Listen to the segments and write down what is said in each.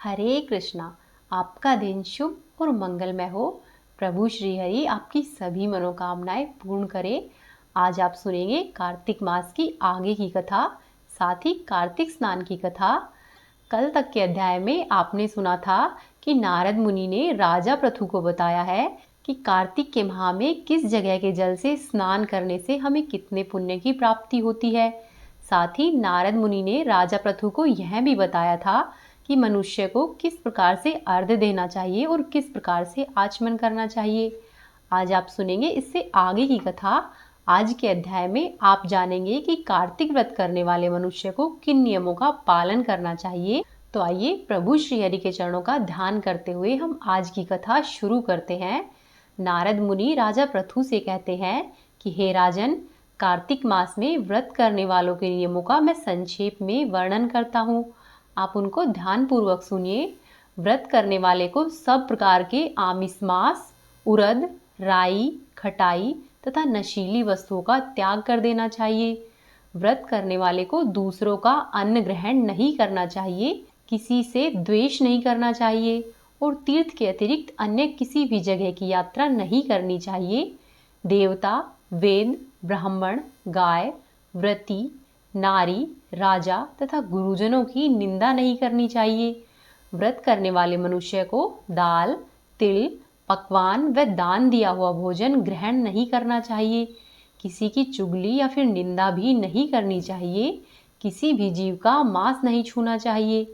हरे कृष्णा। आपका दिन शुभ और मंगलमय हो। प्रभु श्री हरि आपकी सभी मनोकामनाएं पूर्ण करे। आज आप सुनेंगे कार्तिक मास की आगे की कथा, साथ ही कार्तिक स्नान की कथा। कल तक के अध्याय में आपने सुना था कि नारद मुनि ने राजा पृथु को बताया है कि कार्तिक के माह में किस जगह के जल से स्नान करने से हमें कितने पुण्य की प्राप्ति होती है। साथ ही नारद मुनि ने राजा पृथु को यह भी बताया था कि मनुष्य को किस प्रकार से अर्घ्य देना चाहिए और किस प्रकार से आचमन करना चाहिए। आज आप सुनेंगे इससे आगे की कथा। आज के अध्याय में आप जानेंगे कि कार्तिक व्रत करने वाले मनुष्य को किन नियमों का पालन करना चाहिए। तो आइए प्रभु श्री हरि के चरणों का ध्यान करते हुए हम आज की कथा शुरू करते हैं। नारद मुनि राजा पृथु से कहते हैं कि हे राजन, कार्तिक मास में व्रत करने वालों के नियमों का मैं संक्षेप में वर्णन करता हूँ। आप उनको ध्यान पूर्वक सुनिए। व्रत करने वाले को सब प्रकार के आमिष मांस, उड़द, राई, खटाई तथा नशीली वस्तुओं का त्याग कर देना चाहिए। व्रत करने वाले को दूसरों का अन्न ग्रहण नहीं करना चाहिए, किसी से द्वेष नहीं करना चाहिए और तीर्थ के अतिरिक्त अन्य किसी भी जगह की यात्रा नहीं करनी चाहिए। देवता, वेद, ब्राह्मण, गाय, व्रती, नारी, राजा तथा गुरुजनों की निंदा नहीं करनी चाहिए। व्रत करने वाले मनुष्य को दाल, तिल, पकवान व दान दिया हुआ भोजन ग्रहण नहीं करना चाहिए। किसी की चुगली या फिर निंदा भी नहीं करनी चाहिए। किसी भी जीव का मांस नहीं छूना चाहिए।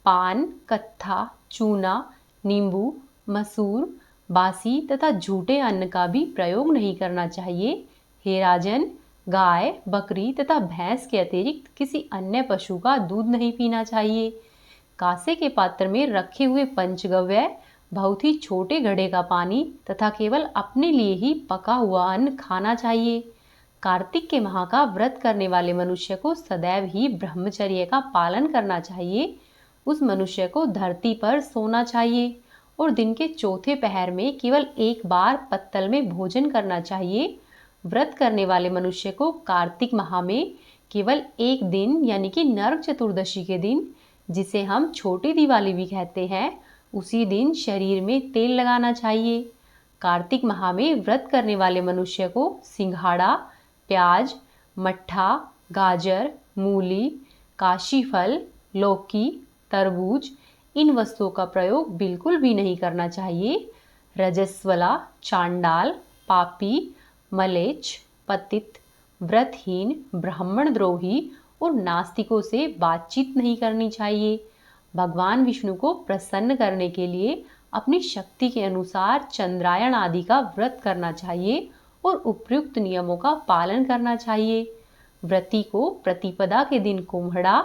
पान, कत्था, चूना, नींबू, मसूर, बासी तथा झूठे अन्न का भी प्रयोग नहीं करना चाहिए। हे राजन, गाय, बकरी तथा भैंस के अतिरिक्त किसी अन्य पशु का दूध नहीं पीना चाहिए। कांसे के पात्र में रखे हुए पंचगव्य, बहुत ही छोटे घड़े का पानी तथा केवल अपने लिए ही पका हुआ अन्न खाना चाहिए। कार्तिक के माह का व्रत करने वाले मनुष्य को सदैव ही ब्रह्मचर्य का पालन करना चाहिए। उस मनुष्य को धरती पर सोना चाहिए और दिन के चौथे पहर में केवल एक बार पत्तल में भोजन करना चाहिए। व्रत करने वाले मनुष्य को कार्तिक माह में केवल एक दिन यानी कि नरक चतुर्दशी के दिन, जिसे हम छोटी दिवाली भी कहते हैं, उसी दिन शरीर में तेल लगाना चाहिए। कार्तिक माह में व्रत करने वाले मनुष्य को सिंघाड़ा, प्याज, मट्ठा, गाजर, मूली, काशी फल, लौकी, तरबूज, इन वस्तुओं का प्रयोग बिल्कुल भी नहीं करना चाहिए। रजस्वला, चांडाल, पापी, मलेच्छ, पतित, व्रतहीन, ब्राह्मण द्रोही और नास्तिकों से बातचीत नहीं करनी चाहिए। भगवान विष्णु को प्रसन्न करने के लिए अपनी शक्ति के अनुसार चंद्रायण आदि का व्रत करना चाहिए और उपयुक्त नियमों का पालन करना चाहिए। व्रती को प्रतिपदा के दिन कुम्हड़ा,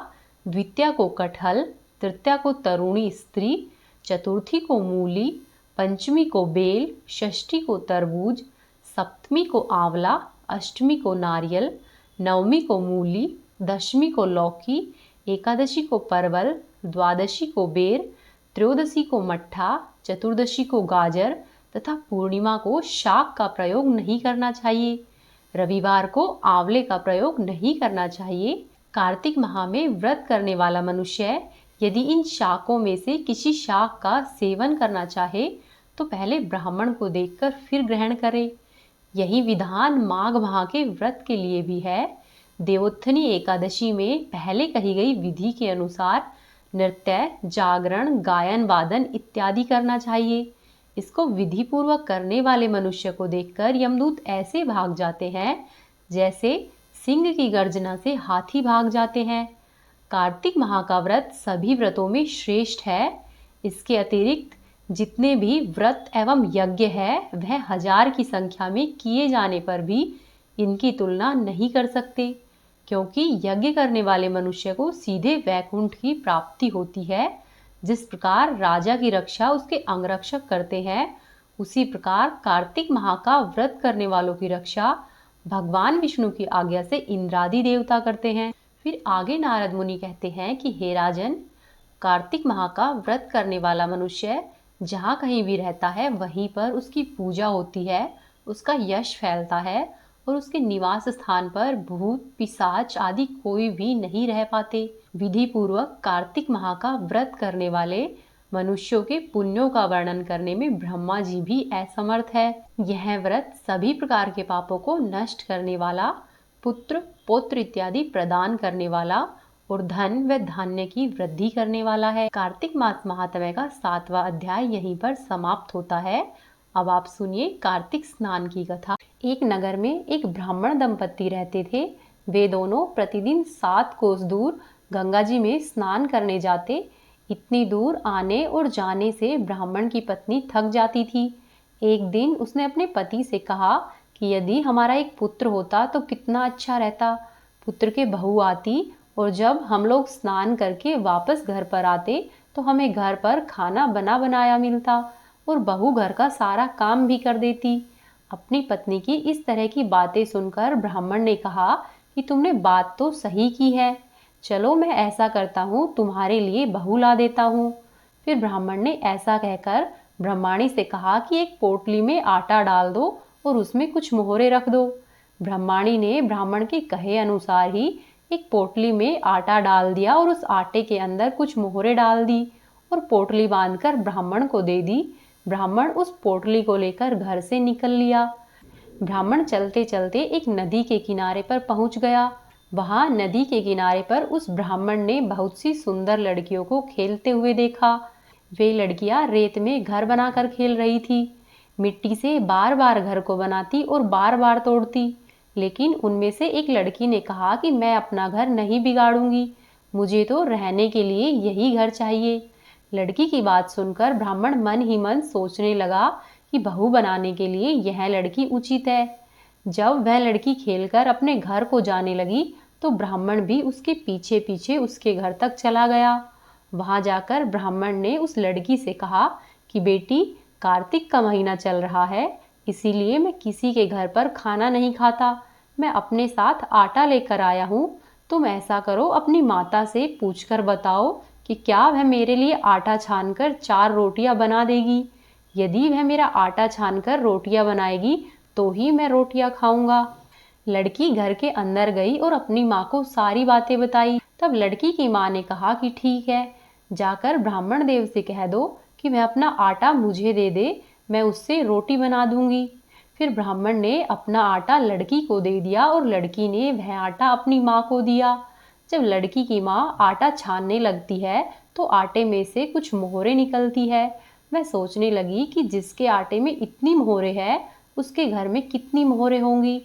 द्वितीया को कटहल, तृतीया को तरुणी स्त्री, चतुर्थी को मूली, पंचमी को बेल, षष्ठी को तरबूज, सप्तमी को आंवला, अष्टमी को नारियल, नवमी को मूली, दशमी को लौकी, एकादशी को परवल, द्वादशी को बेर, त्रयोदशी को मट्ठा, चतुर्दशी को गाजर तथा पूर्णिमा को शाक का प्रयोग नहीं करना चाहिए। रविवार को आंवले का प्रयोग नहीं करना चाहिए। कार्तिक माह में व्रत करने वाला मनुष्य यदि इन शाकों में से किसी शाक का सेवन करना चाहे तो पहले ब्राह्मण को देखकर फिर ग्रहण करे। यही विधान माघ माह के व्रत के लिए भी है। देवोत्थनी एकादशी में पहले कही गई विधि के अनुसार नृत्य, जागरण, गायन, वादन इत्यादि करना चाहिए। इसको विधि पूर्वक करने वाले मनुष्य को देखकर यमदूत ऐसे भाग जाते हैं जैसे सिंह की गर्जना से हाथी भाग जाते हैं। कार्तिक माह का व्रत सभी व्रतों में श्रेष्ठ है। इसके अतिरिक्त जितने भी व्रत एवं यज्ञ है वह 1000 की संख्या में किए जाने पर भी इनकी तुलना नहीं कर सकते, क्योंकि यज्ञ करने वाले मनुष्य को सीधे वैकुंठ की प्राप्ति होती है। जिस प्रकार राजा की रक्षा उसके अंगरक्षक करते हैं, उसी प्रकार कार्तिक माह का व्रत करने वालों की रक्षा भगवान विष्णु की आज्ञा से इंद्रादि देवता करते हैं। फिर आगे नारद मुनि कहते हैं कि हे राजन, कार्तिक माह का व्रत करने वाला मनुष्य जहाँ कहीं भी रहता है वहीं पर उसकी पूजा होती है, उसका यश फैलता है और उसके निवास स्थान पर भूत, पिशाच आदि कोई भी नहीं रह पाते। विधि पूर्वक कार्तिक माह का व्रत करने वाले मनुष्यों के पुण्यों का वर्णन करने में ब्रह्मा जी भी असमर्थ है। यह व्रत सभी प्रकार के पापों को नष्ट करने वाला, पुत्र पौत्र इत्यादि प्रदान करने वाला और धन व धान्य की वृद्धि करने वाला है। कार्तिक मास महात्म्य का 7वां अध्याय यहीं पर समाप्त होता है। अब आप सुनिए कार्तिक स्नान की कथा। एक नगर में एक ब्राह्मण दंपत्ति रहते थे। वे दोनों प्रतिदिन 7 कोस दूर गंगा जी में स्नान करने जाते। इतनी दूर आने और जाने से ब्राह्मण की पत्नी थक जाती थी। एक दिन उसने अपने पति से कहा कि यदि हमारा एक पुत्र होता तो कितना अच्छा रहता। पुत्र के बहू आती और जब हम लोग स्नान करके वापस घर पर आते तो हमें घर पर खाना बना बनाया मिलता और बहू घर का सारा काम भी कर देती। अपनी पत्नी की इस तरह की बातें सुनकर ब्राह्मण ने कहा कि तुमने बात तो सही की है, चलो मैं ऐसा करता हूँ, तुम्हारे लिए बहू ला देता हूँ। फिर ब्राह्मण ने ऐसा कहकर ब्रह्माणी से कहा कि एक पोटली में आटा डाल दो और उसमें कुछ मोहरे रख दो। ब्रह्माणी ने ब्राह्मण के कहे अनुसार ही एक पोटली में आटा डाल दिया और उस आटे के अंदर कुछ मोहरे डाल दी और पोटली बांधकर ब्राह्मण को दे दी। ब्राह्मण उस पोटली को लेकर घर से निकल लिया। ब्राह्मण चलते चलते एक नदी के किनारे पर पहुंच गया। वहां नदी के किनारे पर उस ब्राह्मण ने बहुत सी सुंदर लड़कियों को खेलते हुए देखा। वे लड़कियां रेत में घर बनाकर खेल रही थी। मिट्टी से बार बार घर को बनाती और बार बार तोड़ती। लेकिन उनमें से एक लड़की ने कहा कि मैं अपना घर नहीं बिगाड़ूंगी, मुझे तो रहने के लिए यही घर चाहिए। लड़की की बात सुनकर ब्राह्मण मन ही मन सोचने लगा कि बहू बनाने के लिए यह लड़की उचित है। जब वह लड़की खेलकर अपने घर को जाने लगी तो ब्राह्मण भी उसके पीछे पीछे उसके घर तक चला गया। वहां जाकर ब्राह्मण ने उस लड़की से कहा कि बेटी, कार्तिक का महीना चल रहा है, इसीलिए मैं किसी के घर पर खाना नहीं खाता। मैं अपने साथ आटा लेकर आया हूँ। तुम ऐसा करो, अपनी माता से पूछकर बताओ कि क्या वह मेरे लिए आटा छानकर 4 रोटियां बना देगी। यदि वह मेरा आटा छानकर रोटियां बनाएगी तो ही मैं रोटियां खाऊंगा। लड़की घर के अंदर गई और अपनी माँ को सारी बातें बताई। तब लड़की की माँ ने कहा कि ठीक है, जाकर ब्राह्मण देव से कह दो कि वह अपना आटा मुझे दे दे, मैं उससे रोटी बना दूंगी। फिर ब्राह्मण ने अपना आटा लड़की को दे दिया और लड़की ने वह आटा अपनी माँ को दिया। जब लड़की की माँ आटा छानने लगती है तो आटे में से कुछ मोहरे निकलती है। वह सोचने लगी कि जिसके आटे में इतनी मोहरे है उसके घर में कितनी मोहरे होंगी।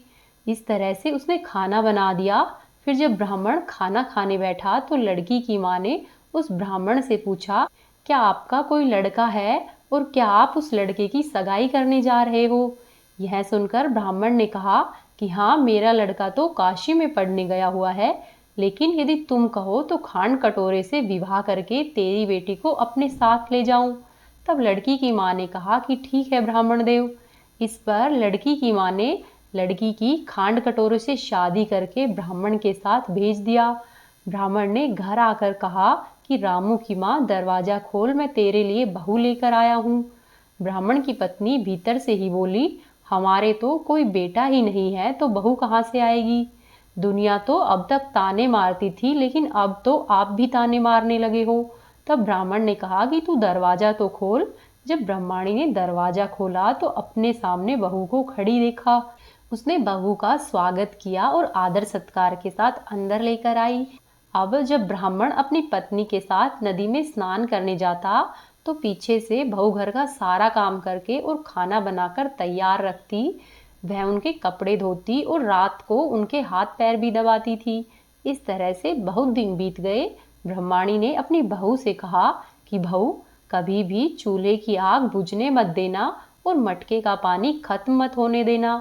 इस तरह से उसने खाना बना दिया। फिर जब ब्राह्मण खाना खाने बैठा तो लड़की की माँ ने उस ब्राह्मण से पूछा, क्या आपका कोई लड़का है और क्या आप उस लड़के की सगाई करने जा रहे हो। यह सुनकर ब्राह्मण ने कहा कि हाँ, मेरा लड़का तो काशी में पढ़ने गया हुआ है, लेकिन यदि तुम कहो तो खांड कटोरे से विवाह करके तेरी बेटी को अपने साथ ले जाऊं। तब लड़की की माँ ने कहा कि ठीक है ब्राह्मण देव। इस पर लड़की की माँ ने लड़की की खांड कटोरे से शादी करके ब्राह्मण के साथ भेज दिया। ब्राह्मण ने घर आकर कहा कि रामू की माँ, दरवाजा खोल, मैं तेरे लिए बहू लेकर आया हूँ। ब्राह्मण की पत्नी भीतर से ही बोली, हमारे तो कोई बेटा ही नहीं है तो बहू कहाँ से आएगी। दुनिया तो अब तक ताने मारती थी, लेकिन अब तो आप भी ताने मारने लगे हो। तब ब्राह्मण ने कहा कि तू दरवाजा तो खोल। जब ब्रह्माणी ने दरवाजा खोला तो अपने सामने बहू को खड़ी देखा। उसने बहू का स्वागत किया और आदर सत्कार के साथ अंदर लेकर आई। अब जब ब्राह्मण अपनी पत्नी के साथ नदी में स्नान करने जाता तो पीछे से बहू घर का सारा काम करके और खाना बनाकर तैयार रखती। वह उनके कपड़े धोती और रात को उनके हाथ पैर भी दबाती थी। इस तरह से बहुत दिन बीत गए। ब्रह्माणी ने अपनी बहू से कहा कि बहू, कभी भी चूल्हे की आग बुझने मत देना और मटके का पानी खत्म मत होने देना।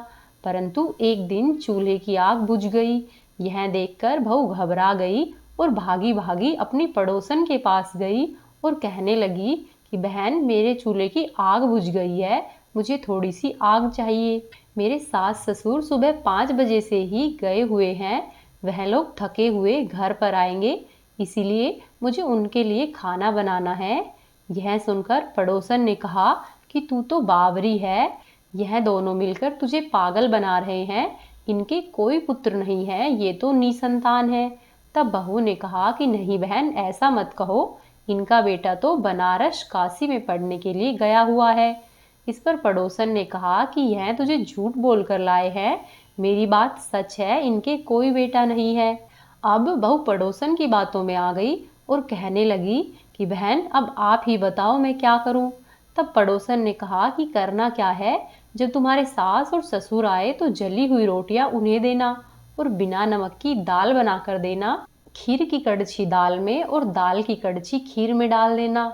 परंतु एक दिन चूल्हे की आग बुझ गई। यह देखकर बहू घबरा गई और भागी भागी अपनी पड़ोसन के पास गई और कहने लगी कि बहन, मेरे चूल्हे की आग बुझ गई है, मुझे थोड़ी सी आग चाहिए। मेरे सास ससुर सुबह 5 बजे से ही गए हुए हैं, वह लोग थके हुए घर पर आएंगे, इसीलिए मुझे उनके लिए खाना बनाना है। यह सुनकर पड़ोसन ने कहा कि तू तो बावरी है, यह दोनों मिलकर तुझे पागल बना रहे हैं, इनके कोई पुत्र नहीं है, ये तो निसंतान है। तब बहू ने कहा कि नहीं बहन, ऐसा मत कहो, इनका बेटा तो बनारस काशी में पढ़ने के लिए गया हुआ है। इस पर पड़ोसन ने कहा कि यह तुझे झूठ बोलकर लाए हैं, मेरी बात सच है, इनके कोई बेटा नहीं है। अब बहू पड़ोसन की बातों में आ गई और कहने लगी कि बहन अब आप ही बताओ मैं क्या करूं। तब पड़ोसन ने कहा कि करना क्या है, जब तुम्हारे सास और ससुर आए तो जली हुई रोटियां उन्हें देना और बिना नमक की दाल बनाकर देना। खीर की कड़छी दाल में और दाल की कड़छी खीर में डाल देना।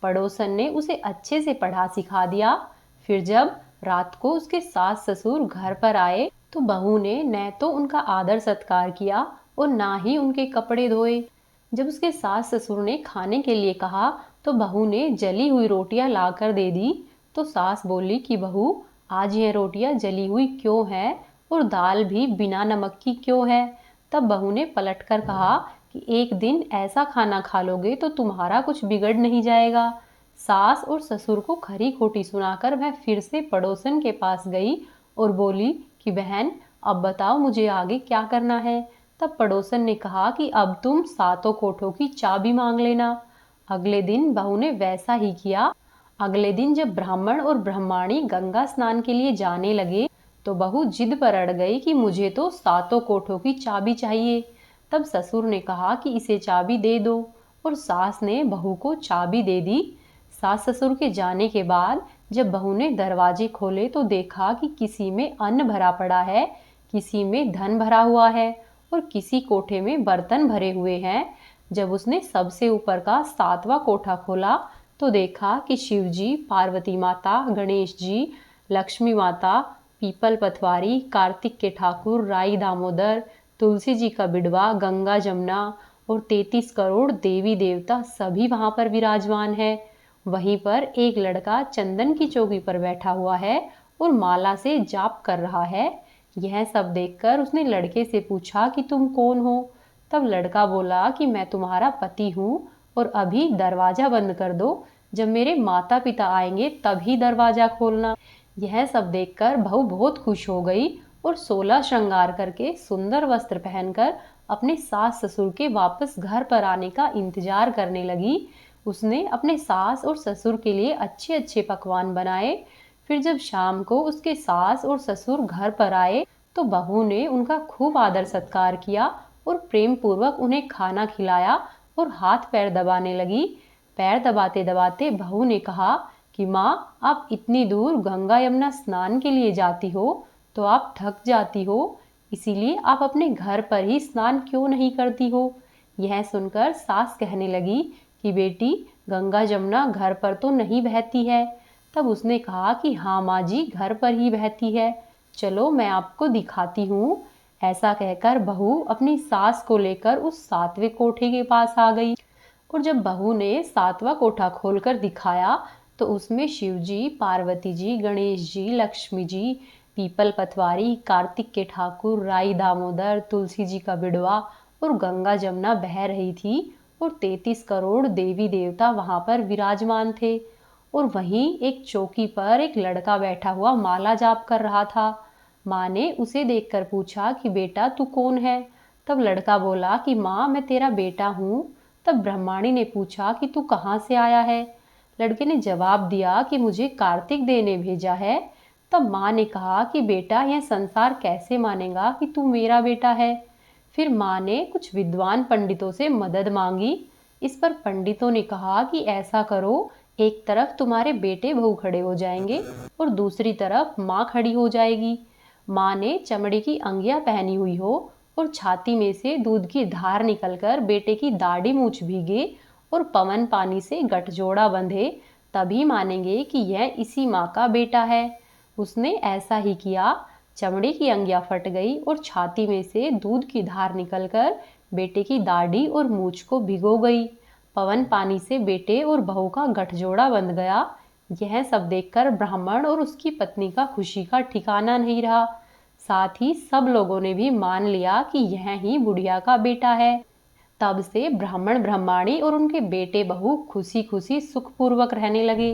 पड़ोसन ने उसे अच्छे से पढ़ा सिखा दिया। फिर जब रात को उसके सास ससुर घर पर आए तो बहू ने न तो उनका आदर सत्कार किया और ना ही उनके कपड़े धोए। जब उसके सास ससुर ने खाने के लिए कहा तो बहू ने जली हुई रोटियां लाकर दे दी। तो सास बोली कि बहू आज यह रोटियां जली हुई क्यों है और दाल भी बिना नमक की क्यों है। तब बहू ने पलटकर कहा कि एक दिन ऐसा खाना खा लोगे तो तुम्हारा कुछ बिगड़ नहीं जाएगा। सास और ससुर को खरी खोटी सुनाकर वह फिर से पड़ोसन के पास गई और बोली कि बहन अब बताओ मुझे आगे क्या करना है। तब पड़ोसन ने कहा कि अब तुम सातों कोठों की चाबी मांग लेना। अगले दिन बहू ने वैसा ही किया। अगले दिन जब ब्राह्मण और ब्राह्मणी गंगा स्नान के लिए जाने लगे तो बहू जिद पर अड़ गई कि मुझे तो सातों कोठों की चाबी चाहिए। तब ससुर ने कहा कि इसे चाबी दे दो और सास ने बहू को चाबी दे दी। सास ससुर के जाने के बाद जब बहू ने दरवाजे खोले तो देखा कि किसी में अन्न भरा पड़ा है, किसी में धन भरा हुआ है और किसी कोठे में बर्तन भरे हुए हैं। जब उसने सबसे ऊपर का सातवां कोठा खोला तो देखा कि शिव जी, पार्वती माता, गणेश जी, लक्ष्मी माता, पीपल पथवारी, कार्तिक के ठाकुर, राई दामोदर, तुलसी जी का बिडवा, गंगा जमुना और 33 करोड़ देवी देवता सभी वहां पर विराजमान है। वहीं पर एक लड़का चंदन की चौकी पर बैठा हुआ है और माला से जाप कर रहा है। यह सब देखकर उसने लड़के से पूछा कि तुम कौन हो। तब लड़का बोला कि मैं तुम्हारा पति हूँ और अभी दरवाजा बंद कर दो, जब मेरे माता पिता आएंगे तभी दरवाजा खोलना। यह सब देखकर बहू बहुत खुश हो गई और 16 श्रृंगार करके सुंदर वस्त्र पहनकर अपने सास ससुर के वापस घर पर आने का इंतजार करने लगी। उसने अपने सास और ससुर के लिए अच्छे अच्छे पकवान बनाए। फिर जब शाम को उसके सास और ससुर घर पर आए तो बहू ने उनका खूब आदर सत्कार किया और प्रेम पूर्वक उन्हें खाना खिलाया और हाथ पैर दबाने लगी। पैर दबाते दबाते बहू ने कहा कि माँ आप इतनी दूर गंगा यमुना स्नान के लिए जाती हो तो आप थक जाती हो, इसीलिए आप अपने घर पर ही स्नान क्यों नहीं करती हो। यह सुनकर सास कहने लगी कि बेटी गंगा जमुना घर पर तो नहीं बहती है। तब उसने कहा कि हाँ माँ जी घर पर ही बहती है, चलो मैं आपको दिखाती हूँ। ऐसा कहकर बहू अपनी सास को लेकर उस सातवें कोठे के पास आ गई और जब बहू ने सातवां कोठा खोलकर दिखाया तो उसमें शिव जी, पार्वती जी, गणेश जी, लक्ष्मी जी, पीपल पथवारी, कार्तिक के ठाकुर, राई दामोदर, तुलसी जी का बिडवा और गंगा जमुना बह रही थी और 33 करोड़ देवी देवता वहां पर विराजमान थे। और वहीं एक चौकी पर एक लड़का बैठा हुआ माला जाप कर रहा था। माँ ने उसे देखकर पूछा कि बेटा तू कौन है। तब लड़का बोला कि माँ मैं तेरा बेटा हूँ। तब ब्रह्माणी ने पूछा कि तू कहाँ से आया है। लड़के ने जवाब दिया कि मुझे कार्तिक देव ने भेजा है। तब माँ ने कहा कि बेटा यह संसार कैसे मानेगा कि तू मेरा बेटा है। फिर माँ ने कुछ विद्वान पंडितों से मदद मांगी। इस पर पंडितों ने कहा कि ऐसा करो, एक तरफ तुम्हारे बेटे बहू खड़े हो जाएंगे और दूसरी तरफ माँ खड़ी हो जाएगी। माँ ने चमड़े की अंगिया पहनी हुई हो और छाती में से दूध की धार निकलकर बेटे की दाढ़ी मूछ भीगे और पवन पानी से गठजोड़ा बंधे, तभी मानेंगे कि यह इसी माँ का बेटा है। उसने ऐसा ही किया। चमड़े की अंगिया फट गई और छाती में से दूध की धार निकलकर बेटे की दाढ़ी और मूछ को भिगो गई। पवन पानी से बेटे और बहू का गठजोड़ा बंध गया। यह सब देखकर ब्राह्मण और उसकी पत्नी का खुशी का ठिकाना नहीं रहा। साथ ही सब लोगों ने भी मान लिया कि यह ही बुढ़िया का बेटा है। तब से ब्राह्मण ब्राह्मणी और उनके बेटे बहू खुशी खुशी सुखपूर्वक रहने लगे।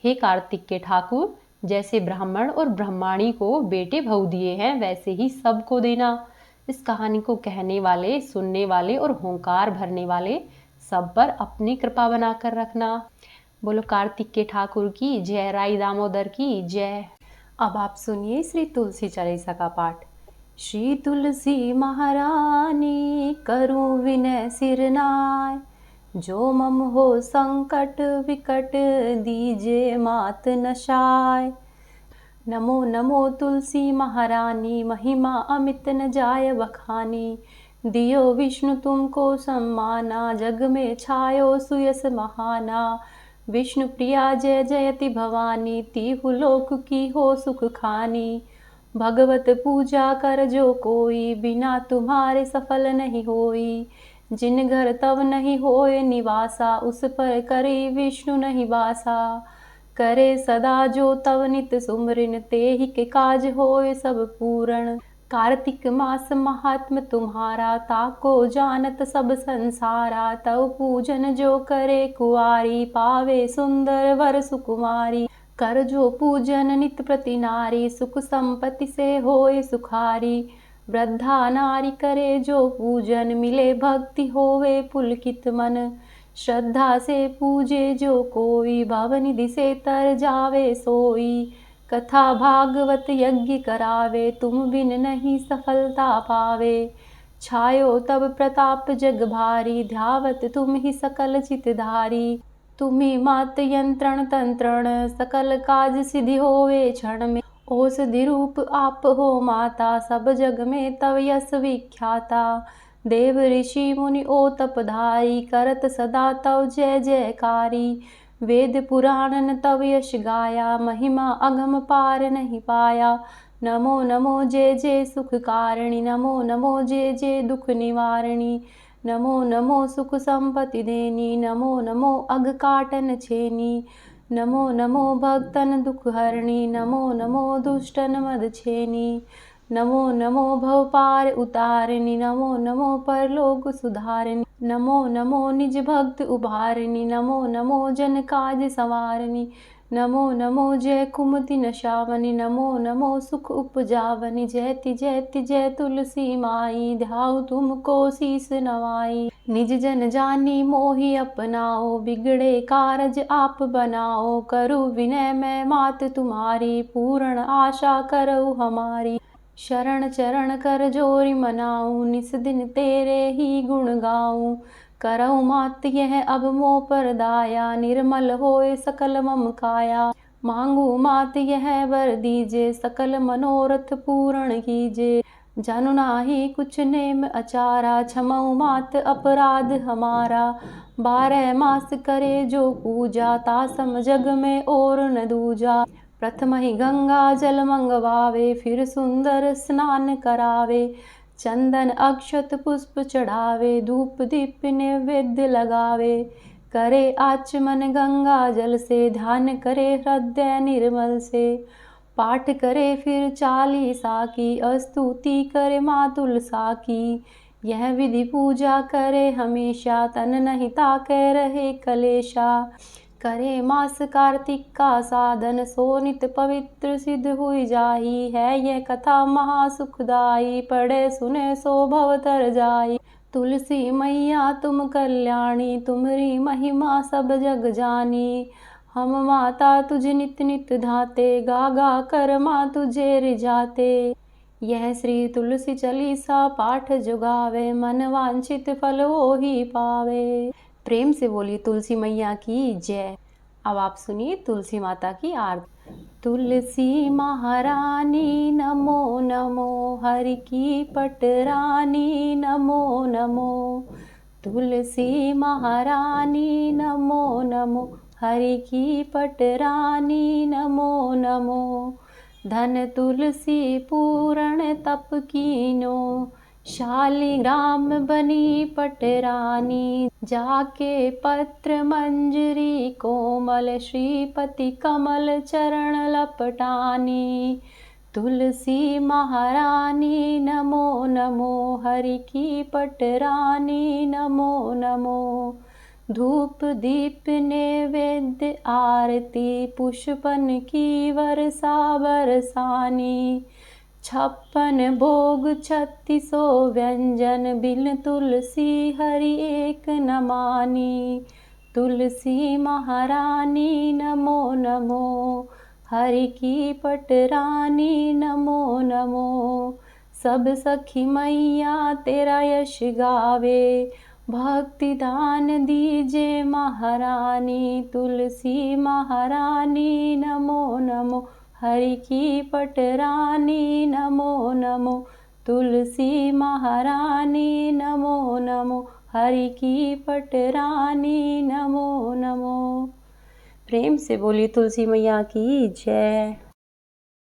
हे कार्तिक के ठाकुर, जैसे ब्राह्मण और ब्राह्मणी को बेटे बहू दिए हैं वैसे ही सबको देना। इस कहानी को कहने वाले, सुनने वाले और होंकार भरने वाले सब पर अपनी कृपा बनाकर रखना। बोलो कार्तिक के ठाकुर की जय, राई दामोदर की जय। अब आप सुनिए श्री तुलसी चालीसा का पाठ। श्री तुलसी महारानी करूं विनय सिर नाय, जो मम हो संकट विकट दीजे मात नशाय। नमो नमो तुलसी महारानी, महिमा अमित न जाय बखानी। दियो विष्णु तुमको सम्माना, जग में छायो सुयस महाना। विष्णु प्रिया जय जयति भवानी, तीहु लोक की हो सुख खानी। भगवत पूजा कर जो कोई, बिना तुम्हारे सफल नहीं होई। जिन घर तव नहीं होए निवासा, उस पर करे विष्णु नहीं वासा। करे सदा जो तव नित सुमरिन, तेहि के काज होए सब पूरण। कार्तिक मास महात्म तुम्हारा, ताको जानत सब संसारा। तव पूजन जो करे कुआरी, पावे सुंदर वर सुकुमारी। कर जो पूजन नित प्रति नारी, सुख संपत्ति से होए सुखारी। वृद्धा नारी करे जो पूजन, मिले भक्ति होवे पुलकित मन। श्रद्धा से पूजे जो कोई, भवनिधि से तर जावे सोई। कथा भागवत यज्ञ करावे, तुम बिन नहीं सफलता पावे। छायो तब प्रताप जग भारी, ध्यावत तुम ही सकल चितधारी। तुम्ही मात यंत्रण तंत्रण, सकल काज सिद्धि होवे क्षण में। औषधि रूप आप हो माता, सब जग में तव यश विख्याता। देव ऋषि मुनि ओ तपधारी, करत सदा तव जय जयकारी। वेद पुराणन तव यश गाया, महिमा अगम पार नहीं पाया। नमो नमो जय जय सुख कारिणी, नमो नमो जय जय दुख निवारिणी। नमो नमो सुख संपत्ति देनी, नमो नमो अघ काटन छेनी। नमो नमो भक्तन दुख हरणी, नमो नमो दुष्टन मद छेनी। नमो नमो भव पार उतारिणी, नमो नमो परलोक सुधारिणी। नमो नमो निज भक्त उभारिणी, नमो नमो जन काज संवारिणी। नमो नमो जय कुमति नशावनी, नमो नमो सुख उपजावनी। जयति जयति जय तुलसी माई, ध्याऊ तुमको शीस नवाई। निज जन जानी मोहि अपनाओ, बिगड़े कारज आप बनाओ। करु विनय मैं मात तुम्हारी, पूर्ण आशा करऊ हमारी। शरण चरण कर जोरी मनाऊं, निस दिन तेरे ही गुण गाऊं। करऊं मात यह अब मोह पर दाया, निर्मल होए सकल मम काया। मांगू मात यह वर दीजे, सकल मनोरथ पूर्ण कीजे। जानु नाही कुछ नेम अचारा, क्षमऊ मात अपराध हमारा। 12 मास करे जो पूजा, तासम जग में और न दूजा। प्रथम ही गंगा जल मंगवावे, फिर सुंदर स्नान करावे। चंदन अक्षत पुष्प चढ़ावे, धूप दीप नैवेद्य लगावे। करे आचमन गंगा जल से, ध्यान करे हृदय निर्मल से। पाठ करे फिर चालीसा की, स्तुति करे माँ तुलसा की। यह विधि पूजा करे हमेशा, तन नहीं ताके रहे कलेशा। करे मास कार्तिक का साधन, सो नित पवित्र सिद्ध हुई जाही। है यह कथा महासुखदाई, पढ़े सुने सो भव तर जाई। तुलसी मैया तुम कल्याणी, तुम्हारी महिमा सब जग जानी। हम माता तुझ नित नित धाते, गा गा कर माँ तुझे रिझाते। यह श्री तुलसी चालीसा पाठ जो गावे, मन वांछित फल वो ही पावे। प्रेम से बोलिए तुलसी मैया की जय। अब आप सुनिए तुलसी माता की आरती। तुलसी महारानी नमो नमो, हरि की पटरानी नमो नमो। तुलसी महारानी नमो नमो, हरि की पटरानी नमो नमो। धन तुलसी पूर्ण तप कीनो, शालिग्राम बनी पटरानी। जाके पत्र मंजरी कोमल, श्रीपति कमल चरण लपटानी। तुलसी महारानी नमो नमो, हरि की पटरानी नमो नमो। धूप दीप नैवेद्य आरती, पुष्पन की वर्षा बरसानी। 56 भोग 3600 व्यंजन, बिन तुलसी हरि एक न मानी। तुलसी महारानी नमो नमो, हरि की पटरानी नमो नमो। सब सखी मैया तेरा यश गावे, भक्ति दान दीजे महारानी। तुलसी महारानी नमो नमो, हरि की पटरानी नमो नमो। तुलसी महारानी नमो नमो, हरि की पटरानी नमो नमो। प्रेम से बोली तुलसी मैया की जय।